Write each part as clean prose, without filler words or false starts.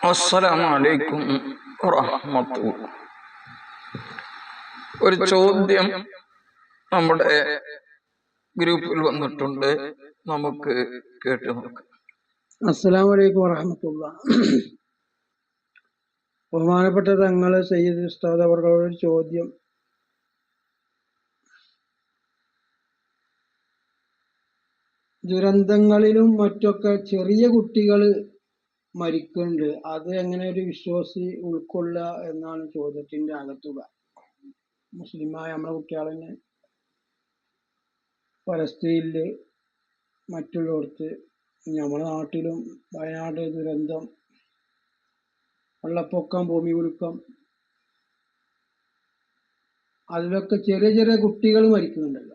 അസ്സലാമു അലൈക്കും വറഹ്മത്തുള്ളാഹി. ഒരു ചോദ്യം നമ്മുടെ ഗ്രൂപ്പിൽ വന്നിട്ടുണ്ട്, നമുക്ക് കേട്ടു നോക്കാം. അസ്സലാമു അലൈക്കും വറഹ്മത്തുള്ളാഹി. ബഹുമാനപ്പെട്ട തങ്ങളെ സയ്യിദ് ഉസ്താദ് അവരുടെ ഒരു ചോദ്യം. ദുരന്തങ്ങളിലും മറ്റൊക്കെ ചെറിയ കുട്ടികൾ മരിക്കുന്നുണ്ട്, അത് എങ്ങനെ ഒരു വിശ്വാസി ഉൾക്കൊള്ളുക എന്നാണ് ചോദ്യത്തിന്റെ അകത്തുക. മുസ്ലിമായ നമ്മളെ കുട്ടികളെന്നെ ഫലസ്തീനില് മറ്റുള്ളവർക്ക്, നമ്മുടെ നാട്ടിലും വയനാട് ദുരന്തം, വെള്ളപ്പൊക്കം, ഭൂമി കുലുക്കം, അതിലൊക്കെ ചെറിയ ചെറിയ കുട്ടികൾ മരിക്കുന്നുണ്ടല്ലോ.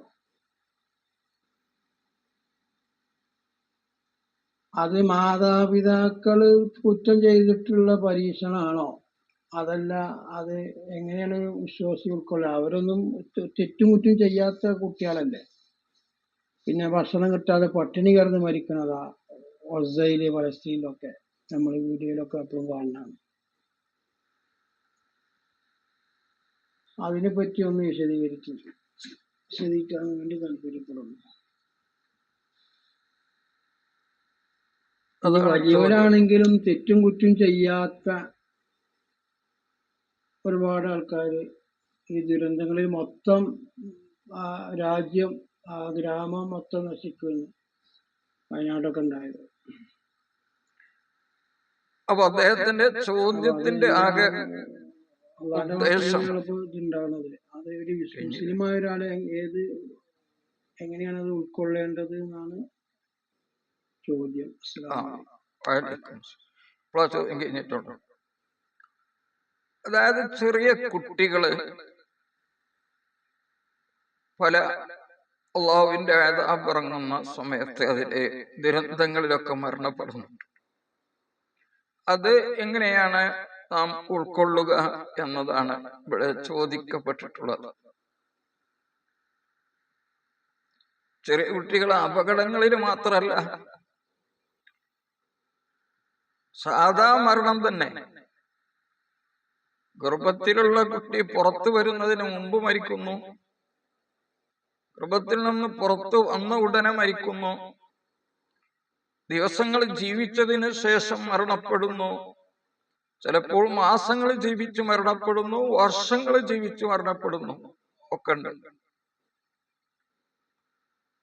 അത് മാതാപിതാക്കള് കുറ്റം ചെയ്തിട്ടുള്ള പരീക്ഷണമാണോ, അതല്ല അത് എങ്ങനെയാണ് വിശ്വാസി ഉൾക്കൊള്ളുക? അവരൊന്നും തെറ്റുമുറ്റും ചെയ്യാത്ത കുട്ടികളല്ലേ. പിന്നെ ഭക്ഷണം കിട്ടാതെ പട്ടിണി കിടന്ന് മരിക്കണതാ ഒസയില് ഫലസ്തീനിലൊക്കെ നമ്മൾ വീഡിയോയിലൊക്കെ എപ്പോഴും കാണുന്നതാണ്. അതിനെ പറ്റി ഒന്ന് വിശദീകരിക്കാൻ വേണ്ടി താല്പര്യപ്പെടുന്നു. അത് വലിയവരാണെങ്കിലും തെറ്റും കുറ്റും ചെയ്യാത്ത ഒരുപാട് ആൾക്കാർ ഈ ദുരന്തങ്ങളിൽ മൊത്തം രാജ്യം, ഗ്രാമം മൊത്തം നശിക്കുന്നു, വയനാടൊക്കെ ഉണ്ടായത്. അപ്പൊ അദ്ദേഹത്തിന്റെ ചോദ്യത്തിന്റെ ആകെ ഇതുണ്ടാവുന്നത്, അത് ഒരു മുസ്ലിമായ ഒരാളെ എങ്ങനെയാണ് അത് ഉൾക്കൊള്ളേണ്ടത് എന്നാണ് ചോദ്യം. ചോദ്യം കഴിഞ്ഞിട്ടുണ്ട്. അതായത് ചെറിയ കുട്ടികള് പല അള്ളാഹുവിന്റെ അദാബ് ഇറങ്ങുന്ന സമയത്ത് അതിലെ ദുരന്തങ്ങളിലൊക്കെ മരണപ്പെടുന്നുണ്ട്. അത് എങ്ങനെയാണ് നാം ഉൾക്കൊള്ളുക എന്നതാണ് ഇവിടെ ചോദിക്കപ്പെട്ടിട്ടുള്ളത്. ചെറിയ കുട്ടികൾ അപകടങ്ങളിൽ മാത്രമല്ല, സാധാ മരണം തന്നെ. ഗർഭത്തിലുള്ള കുട്ടി പുറത്തു വരുന്നതിന് മുമ്പ് മരിക്കുന്നു, ഗർഭത്തിൽ നിന്ന് പുറത്തു വന്ന ഉടനെ മരിക്കുന്നു, ദിവസങ്ങൾ ജീവിച്ചതിന് ശേഷം മരണപ്പെടുന്നു, ചിലപ്പോൾ മാസങ്ങൾ ജീവിച്ചു മരണപ്പെടുന്നു, വർഷങ്ങൾ ജീവിച്ചു മരണപ്പെടുന്നു ഒക്കെ ഉണ്ട്.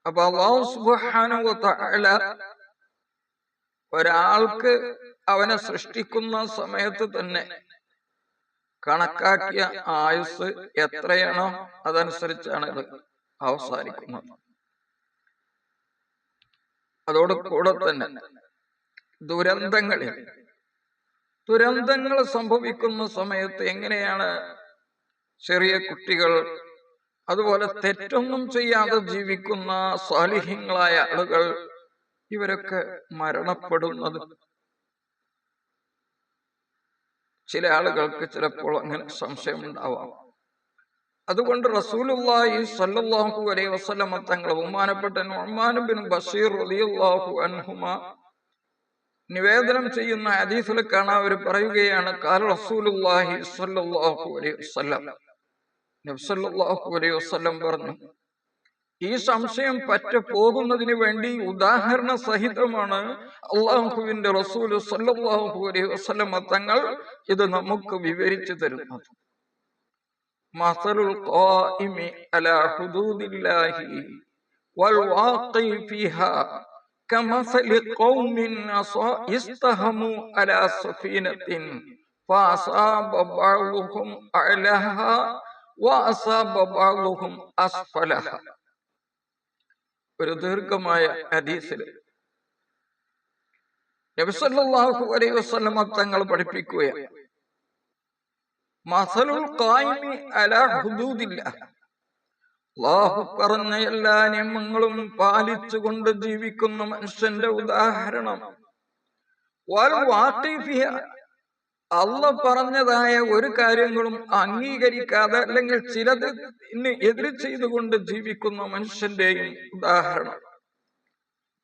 അപ്പൊ അല്ലാഹു സുബ്ഹാനഹു വ തആല ഒരാൾക്ക് അവനെ സൃഷ്ടിക്കുന്ന സമയത്ത് തന്നെ കണക്കാക്കിയ ആയുസ് എത്രയാണോ അതനുസരിച്ചാണ് ഇത് അവസാനിക്കുന്നത്. അതോട് കൂടെ തന്നെ ദുരന്തങ്ങൾ സംഭവിക്കുന്ന സമയത്ത് എങ്ങനെയാണ് ചെറിയ കുട്ടികൾ, അതുപോലെ തെറ്റൊന്നും ചെയ്യാതെ ജീവിക്കുന്ന സാലിഹ്യങ്ങളായ ആളുകൾ, ഇവരൊക്കെ മരണപ്പെടുന്നത്? ചില ആളുകൾക്ക് ചിലപ്പോൾ അങ്ങനെ സംശയം ഉണ്ടാവാം. അതുകൊണ്ട് റസൂലുള്ളാഹി സ്വല്ലല്ലാഹു അലൈഹി വസല്ലം തങ്ങൾ ബഹുമാനപ്പെട്ട നുഅ്മാൻ ബിൻ ബശീർ റളിയല്ലാഹു അൻഹുമ നിവേദനം ചെയ്യുന്ന ഹദീസിൽ കാണാൻ അവർ പറയുകയാണ്, ഖാല റസൂലുള്ളാഹി സ്വല്ലല്ലാഹു അലൈഹി വസല്ലം, നബി സല്ലല്ലാഹു അലൈഹി വസല്ലം പറഞ്ഞു, ഈ സംശയം പോകുന്നതിന് വേണ്ടി ഉദാഹരണ സഹിതമാണ് അള്ളാഹുവിന്റെ റസൂൽ സ്വല്ലല്ലാഹു അലൈഹി വസല്ലം തങ്ങൾ ഇത് നമുക്ക് വിവരിച്ചു തരുന്നത്. മസലുൽ ഖായിമി അലാ ഹുദൂദില്ലാഹി വൽ വാഖി ഫീഹാ കമസലി ഖൗമിൻ ഇസ്തഹമു അലാ സഫീനത്തിൻ ഫഅസാബ ബഅ്ദുഹും അഅലഹാ വഅസാബ ബഅ്ദുഹും അസ്ഫലഹാ. ഒരു ദീർഘമായ ഹദീസിൽ നബി സല്ലല്ലാഹു അലൈഹി വസല്ലം തങ്ങൾ പഠിപ്പിക്കുകയാണ്, മസലുൽ ഖായിമി അലാ ഹുദൂദില്ലാഹ്, അല്ലാഹു പറഞ്ഞ എല്ലാ നിയമങ്ങളും പാലിച്ചുകൊണ്ട് ജീവിക്കുന്ന മനുഷ്യന്റെ ഉദാഹരണം, വൽ വാഖി ഫിഹാ, അല്ലാഹു പറഞ്ഞതായ ഒരു കാര്യങ്ങളും അംഗീകരിക്കാതെ അല്ലെങ്കിൽ ചിലത് എതിര് ചെയ്തുകൊണ്ട് ജീവിക്കുന്ന മനുഷ്യന്റെയും ഉദാഹരണം,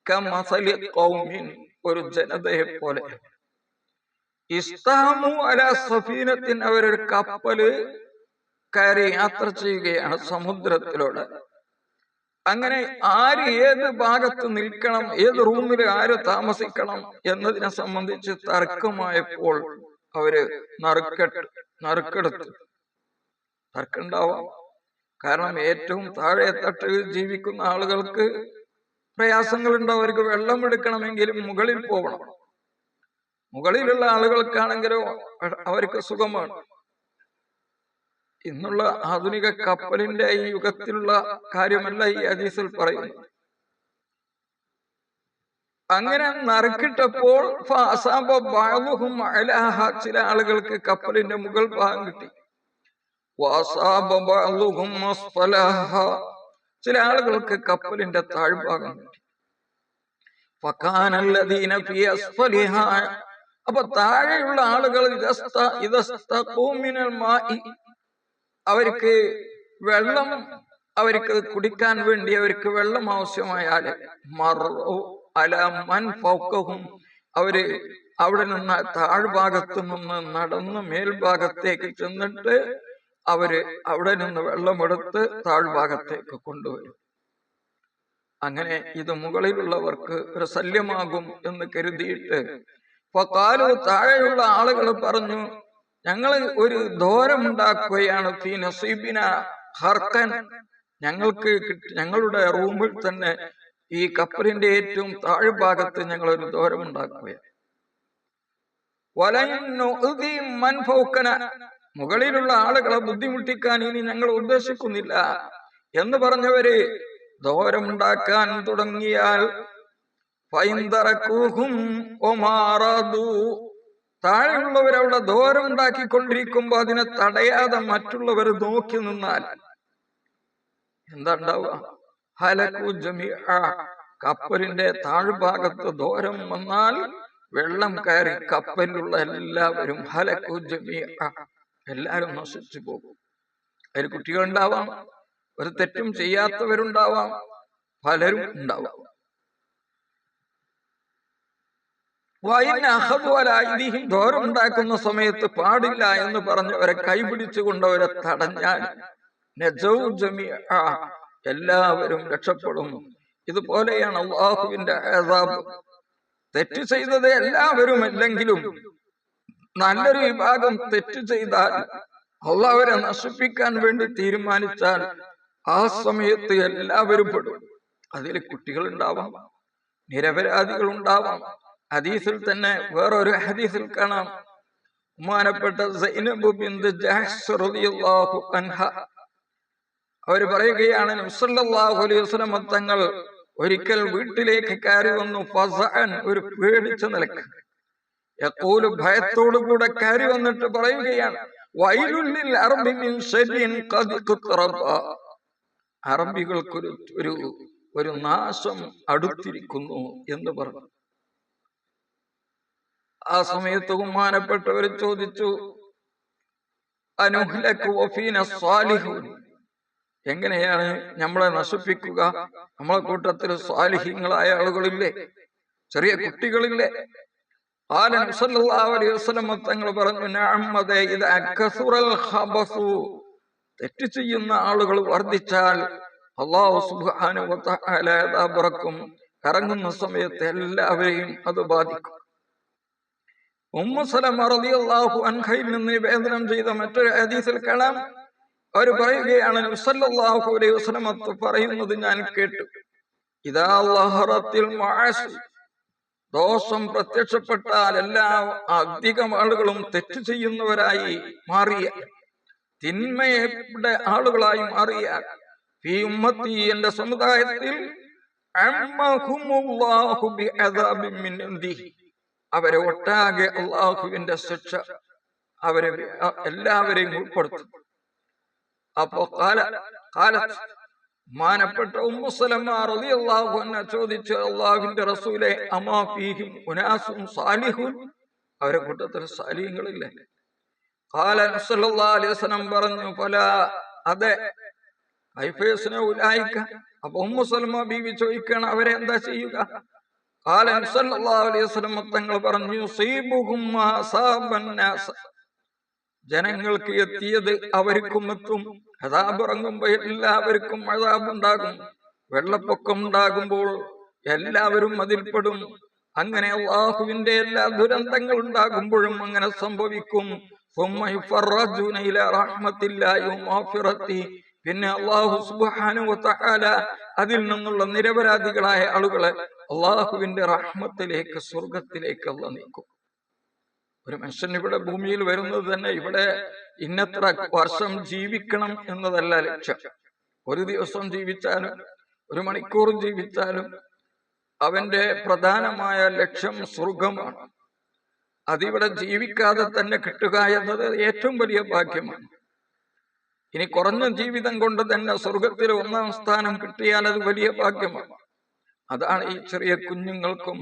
കമസലി ഖൗമിൻ, ഒരു ജനതയെ പോലെ, ഇസ്താമു അലാ സഫീനത്തിൻ, അവരൊരു കപ്പല് കയറി യാത്ര ചെയ്യുകയാണ് സമുദ്രത്തിലൂടെ. അങ്ങനെ ആര് ഏത് ഭാഗത്ത് നിൽക്കണം, ഏത് റൂമിൽ ആര് താമസിക്കണം എന്നതിനെ സംബന്ധിച്ച് തർക്കമായപ്പോൾ അവര് നറുക്കെടുത്തു. തർക്കമുണ്ടാവാം. കാരണം ഏറ്റവും താഴെ തട്ടിൽ ജീവിക്കുന്ന ആളുകൾക്ക് പ്രയാസങ്ങളുണ്ടാവും. അവർക്ക് വെള്ളം എടുക്കണമെങ്കിലും മുകളിൽ പോകണം. മുകളിലുള്ള ആളുകൾക്കാണെങ്കിലോ അവർക്ക് സുഖമാണ്. ഇന്നുള്ള ആധുനിക കപ്പലിന്റെ ഈ യുഗത്തിലുള്ള കാര്യമല്ല ഈ ഹദീസിൽ പറയുന്നു. അങ്ങനെ നറുക്കിട്ടപ്പോൾ ചില ആളുകൾക്ക് കപ്പലിന്റെ മുകൾ ഭാഗം കിട്ടി, ചില ആളുകൾക്ക് കപ്പലിന്റെ താഴ്ഭാഗം കിട്ടി. അപ്പൊ താഴെയുള്ള ആളുകൾ അവർക്ക് വെള്ളം, അവർക്ക് കുടിക്കാൻ വേണ്ടി അവർക്ക് വെള്ളം ആവശ്യമായാൽ അവര് അവിടെ നിന്ന് താഴ്ഭാഗത്ത് നിന്ന് നടന്ന് മേൽഭാഗത്തേക്ക് ചെന്നിട്ട് അവര് അവിടെ നിന്ന് വെള്ളമെടുത്ത് താഴ്ഭാഗത്തേക്ക് കൊണ്ടുവരും. അങ്ങനെ ഇത് മുകളിലുള്ളവർക്ക് ഒരു ശല്യമാകും എന്ന് കരുതിയിട്ട് താഴെയുള്ള ആളുകൾ പറഞ്ഞു, ഞങ്ങൾ ഒരു ദ്വാരമുണ്ടാക്കുകയാണ്, ഞങ്ങളുടെ റൂമിൽ തന്നെ ഈ കപ്പലിന്റെ ഏറ്റവും താഴ്ഭാഗത്ത് ഞങ്ങൾ ഒരു ദ്വാരമുണ്ടാക്കുകയാണ്. മുകളിലുള്ള ആളുകളെ ബുദ്ധിമുട്ടിക്കാൻ ഇനി ഞങ്ങൾ ഉദ്ദേശിക്കുന്നില്ല എന്ന് പറഞ്ഞവര് ദ്വാരമുണ്ടാക്കാൻ തുടങ്ങിയാൽ താഴെയുള്ളവരവിടെ ദ്വാരം ഉണ്ടാക്കിക്കൊണ്ടിരിക്കുമ്പോ അതിനെ തടയാതെ മറ്റുള്ളവർ നോക്കി നിന്നാൽ എന്താ ഉണ്ടാവുക? ഹലകു ജമീഅ. കപ്പലിന്റെ താഴ്ഭാഗത്ത് ദ്വാരം വന്നാൽ വെള്ളം കയറി കപ്പലിലുള്ള എല്ലാവരും ഹലകു ജമീഅ, എല്ലാരും നശിച്ചു പോകും. അതിൽ കുട്ടികളുണ്ടാവാം, ഒരു തെറ്റും ചെയ്യാത്തവരുണ്ടാവാം, പലരും ഉണ്ടാവാം. ദ്വാരം ഉണ്ടാക്കുന്ന സമയത്ത് പാടില്ല എന്ന് പറഞ്ഞവരെ കൈപിടിച്ചുകൊണ്ട് അവരെ തടഞ്ഞാൽ എല്ലാവരും രക്ഷപ്പെടും. ഇതുപോലെയാണ് അല്ലാഹുവിന്റെ അസാബ്. തെറ്റ് ചെയ്തത് എല്ലാവരും അല്ലെങ്കിലും നല്ലൊരു വിഭാഗം തെറ്റ് ചെയ്താൽ അല്ലാഹു അവരെ നശിപ്പിക്കാൻ വേണ്ടി തീരുമാനിച്ചാൽ ആ സമയത്ത് എല്ലാവരും പെടും. അതിൽ കുട്ടികൾ ഉണ്ടാവാം, നിരപരാധികൾ ഉണ്ടാവാം. ഹദീസിൽ തന്നെ വേറൊരു ഹദീസിൽ കാണാം, ബഹുമാനപ്പെട്ട സൈനബ് ബിൻത് ജഹ്ശ് റളിയല്ലാഹു അൻഹ അവര് പറയുകയാണ്, നബി സല്ലല്ലാഹു അലൈഹി വസല്ലം തങ്ങൾ ഒരിക്കൽ വീട്ടിലേക്ക് കയറി വന്നു. ഫസഅൻ, ഒരു പേടിച്ച നിലക്ക്, യഖൂലു, ഭയത്തോടുകൂടെ കയറി വന്നിട്ട് പറയുകയാണ്, വൈലുൽ ലിൽ അർബി മിൻ ശർരിൻ ഖദ് ഖറബ. അറബികൾക്ക് ഒരു നാശം അടുത്തിരിക്കുന്നു എന്ന് പറഞ്ഞു. ആ സമയത്ത് ബഹുമാനപ്പെട്ടവർ ചോദിച്ചു, അനുഹ്ലകു വഫീന സ്വാലിഹൂൻ, എങ്ങനെയാണ് നമ്മളെ നശിപ്പിക്കുക? നമ്മളെ കൂട്ടത്തിൽ സ്വാലിഹീങ്ങളായ ആളുകളില്ലേ, ചെറിയ കുട്ടികളില്ലേ? നബി സല്ലല്ലാഹു അലൈഹി വസല്ലം തങ്ങൾ പറഞ്ഞു, നഅമ്മദേ ഇദ അക്സുറൽ ഖബസു, തെറ്റ് ചെയ്യുന്ന ആളുകൾ വർദ്ധിച്ചാൽ അല്ലാഹു സുബ്ഹാനഹു വ തആല അദാബറക്കും, ഇറങ്ങുന്ന സമയത്ത് എല്ലാവരെയും അത് ബാധിക്കും. ഉമ്മു സലമ റളിയല്ലാഹു അൻഹയിൽ നിന്ന് നിവേദനം ചെയ്ത മറ്റൊരു ഹദീസിൽ കാണാം, അവർ പറയുകയാണ്, നബി സല്ലല്ലാഹു അലൈഹി വസല്ലം പറയുന്നത് ഞാൻ കേട്ടു, ഇദാ ലഹറത്തിൽ മഅസി, ദോഷം പ്രത്യക്ഷപ്പെട്ടാൽ അധികം ആളുകളും തെറ്റ് ചെയ്യുന്നവരായി മാറിയ, തിന്മയുടെ ആളുകളായി മാറിയ, ഫീ ഉമ്മത്തി, എന്റെ സമുദായത്തിൽ, അമ്മഹുമുല്ലാഹു ബിഅദാബിൻ മിൻ ഇൻദിഹി, അവരെ ഒട്ടാകെ അല്ലാഹുവിന്റെ ശിക്ഷ അവരെ എല്ലാവരെയും ഉൾപ്പെടുത്തും. അപ്പോ മാനപ്പെട്ട ഉമ്മു സലമ റളിയല്ലാഹു അൻഹ ചോദിച്ചു, അല്ലാഹുവിന്റെ റസൂലേ, അമാ ഫീഹിം ഉനാസും സാലിഹൂൻ, അവരെ കൂട്ടത്തിൽ സാലിഹ്യങ്ങളില്ലേ? ഖാല സല്ലല്ലാഹു അലൈഹി വസല്ലം പറഞ്ഞു, ഫലാ, അതെ. കൈഫ യസ്നഉ ഉലൈക. അപ്പൊ ഉമ്മു സലമ ബീവി ചോദിക്കണം, അവരെ എന്താ ചെയ്യുക? ഖാല സല്ലല്ലാഹു അലൈഹി വസല്ലം തങ്ങൾ പറഞ്ഞു, യുസീബുഹും മാ അസാബൻ നാസ്, ജനങ്ങൾക്ക് എത്തിയത് അവർക്കും എത്തും. അദാബ് ഇറങ്ങുമ്പോൾ എല്ലാവർക്കും അദാബ് ഉണ്ടാകും. വെള്ളപ്പൊക്കം ഉണ്ടാകുമ്പോൾ എല്ലാവരും അതിൽപ്പെടും. അങ്ങനെ അല്ലാഹുവിന്റെ എല്ലാ ദുരന്തങ്ങൾ ഉണ്ടാകുമ്പോഴും അങ്ങനെ സംഭവിക്കും. പിന്നെ അല്ലാഹു സുബ്ഹാനഹു വ തആല അതിൽ നിന്നുള്ള നിരപരാധികളായ ആളുകളെ അല്ലാഹുവിന്റെ റഹ്മത്തിലേക്ക്, സ്വർഗത്തിലേക്ക് അല്ലാഹു നീക്കും. ഒരു മനുഷ്യൻ ഇവിടെ ഭൂമിയിൽ വരുന്നത് തന്നെ ഇവിടെ ഇന്നത്ര വർഷം ജീവിക്കണം എന്നതല്ല ലക്ഷ്യം. ഒരു ദിവസം ജീവിച്ചാലും ഒരു മണിക്കൂർ ജീവിച്ചാലും അവന്റെ പ്രധാനമായ ലക്ഷ്യം സ്വർഗമാണ്. അതിവിടെ ജീവിക്കാതെ തന്നെ കിട്ടുക എന്നത് ഏറ്റവും വലിയ ഭാഗ്യമാണ്. ഇനി കുറഞ്ഞ ജീവിതം കൊണ്ട് തന്നെ സ്വർഗത്തിൽ 1-ാം സ്ഥാനം കിട്ടിയാൽ അത് വലിയ ഭാഗ്യമാണ്. അതാണ് ഈ ചെറിയ കുഞ്ഞുങ്ങൾക്കും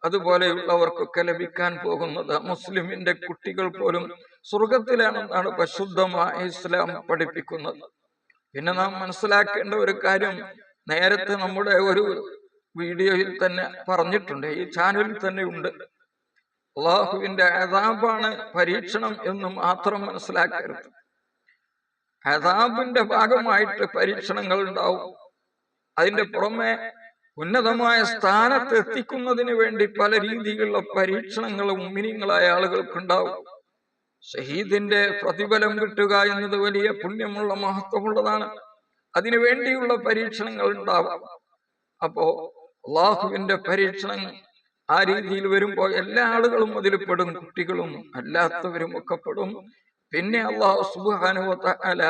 അതുപോലെയുള്ളവർക്കൊക്കെ ലഭിക്കാൻ പോകുന്നത്. മുസ്ലിമിന്റെ കുട്ടികൾ പോലും സ്വർഗത്തിലാണെന്നാണ് പരിശുദ്ധമായ ഇസ്ലാം പഠിപ്പിക്കുന്നത്. പിന്നെ നാം മനസ്സിലാക്കേണ്ട ഒരു കാര്യം, നേരത്തെ നമ്മുടെ ഒരു വീഡിയോയിൽ തന്നെ പറഞ്ഞിട്ടുണ്ട്, ഈ ചാനലിൽ തന്നെ ഉണ്ട്. അല്ലാഹുവിന്റെ അദാബാണ് പരീക്ഷണം എന്ന് മാത്രം മനസ്സിലാക്കരുത്. അദാബിന്റെ ഭാഗമായിട്ട് പരീക്ഷണങ്ങൾ ഉണ്ടാവും. അതിന്റെ പുറമെ ഉന്നതമായ സ്ഥാനത്ത് എത്തിക്കുന്നതിന് വേണ്ടി പല രീതിയിലുള്ള പരീക്ഷണങ്ങളും മുഅ്മിനീങ്ങളായ ആളുകൾക്കുണ്ടാവും. ഷഹീദിന്റെ പ്രതിഫലം കിട്ടുക എന്നത് വലിയ പുണ്യമുള്ള മഹത്വമുള്ളതാണ്. അതിനു വേണ്ടിയുള്ള പരീക്ഷണങ്ങൾ ഉണ്ടാവും. അപ്പോ അല്ലാഹുവിന്റെ പരീക്ഷണം ആ രീതിയിൽ വരുമ്പോൾ എല്ലാ ആളുകളും അതിൽ പെടും, കുട്ടികളും അല്ലാത്തവരും ഒക്കെ പെടും. പിന്നെ അല്ലാഹു സുബ്ഹാനഹു വ തആല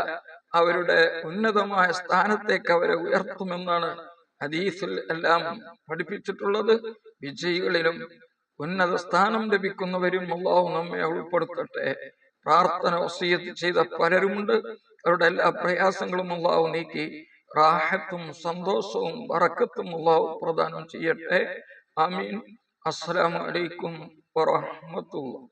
അവരുടെ ഉന്നതമായ സ്ഥാനത്തേക്ക് അവരെ ഉയർത്തുമെന്നാണ് ഹദീസിൽ എല്ലാം പഠിപ്പിച്ചിട്ടുള്ളത്. വിജയികളിലും ഉന്നത സ്ഥാനം ലഭിക്കുന്നവരും അല്ലാഹു നമ്മെ ഉൾപ്പെടുത്തട്ടെ. പ്രാർത്ഥന വസിയത്ത് ചെയ്ത പലരുമുണ്ട്. അവരുടെ എല്ലാ പ്രയാസങ്ങളും അല്ലാഹു നീക്കി റാഹത്തും സന്തോഷവും ബറക്കത്തും അല്ലാഹു പ്രദാനം ചെയ്യട്ടെ. ആമീൻ. അസ്സലാമു അലൈക്കും വറഹ്മത്തുള്ളാഹി.